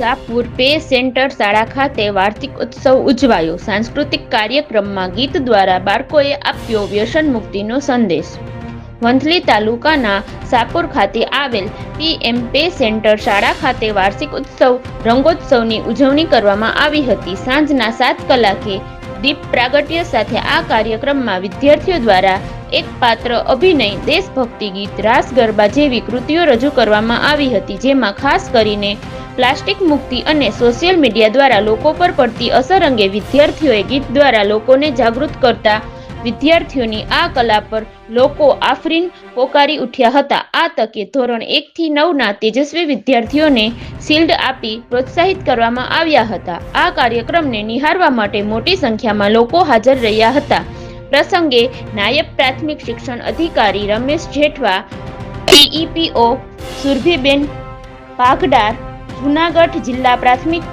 Shahpur pay centre શાળા ખાતે વાર્ષિક ઉત્સવ ઉજવાયો. સાંસ્કૃતિક કાર્યક્રમમાં ગીત દ્વારા બાળકોએ આપ્યો વ્યસન મુક્તિનો સંદેશ. વંથલી તાલુકાના શાહપુર ખાતે આવેલ પીએમ પે સેન્ટર શાળા ખાતે વાર્ષિક ઉત્સવ રંગોત્સવની ઉજવણી કરવામાં આવી હતી. સાંજના 7 કલાકે દીપ પ્રાગટ્ય સાથે આ કાર્યક્રમમાં વિદ્યાર્થીઓ દ્વારા એક પાત્ર અભિનય, દેશભક્તિ ગીત, રાસ ગરબા જેવી કૃતિઓ રજૂ કરવામાં આવી હતી, જેમાં ખાસ કરીને પ્લાસ્ટિક મુક્તિ અને સોશિયલ મીડિયા દ્વારા લોકો પર પડતી અસર અંગે વિદ્યાર્થીઓએ ગીત દ્વારા લોકોને જાગૃત કરતા વિદ્યાર્થીઓની આ કલા પર લોકો આફરીન પોકારી ઉઠ્યા હતા. આ તકે ધોરણ 1 થી 9ના તેજસ્વી વિદ્યાર્થીઓને શિલ્ડ આપી પ્રોત્સાહિત કરવામાં આવ્યા હતા. આ કાર્યક્રમને નિહાળવા માટે મોટી સંખ્યામાં લોકો હાજર રહ્યા હતા. પ્રસંગે નાયબ પ્રાથમિક શિક્ષણ અધિકારી રમેશ જેઠવા, ડીઈપીઓ સુરભીબેન પાઘડાર, જૂનાગઢ જિલ્લા પ્રાથમિક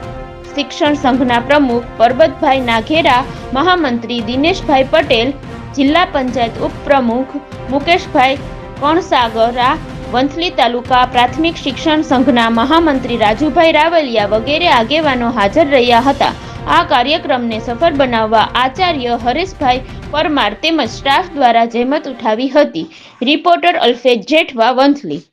શિક્ષણ સંઘના પ્રમુખ પરબતભાઈ નાઘેરા, મહામંત્રી દિનેશભાઈ પટેલ, જિલ્લા પંચાયત ઉપપ્રમુખ મુકેશભાઈ કણસાગરા, વંથલી તાલુકા પ્રાથમિક શિક્ષણ સંઘના મહામંત્રી રાજુભાઈ રાવલિયા વગેરે આગેવાનો હાજર રહ્યા હતા. આ કાર્યક્રમને સફળ બનાવવા આચાર્ય હરેશભાઈ પરમાર તેમજ સ્ટાફ દ્વારા જહેમત ઉઠાવી હતી. રિપોર્ટર અલ્ફેઝ જેઠવા, વંથલી.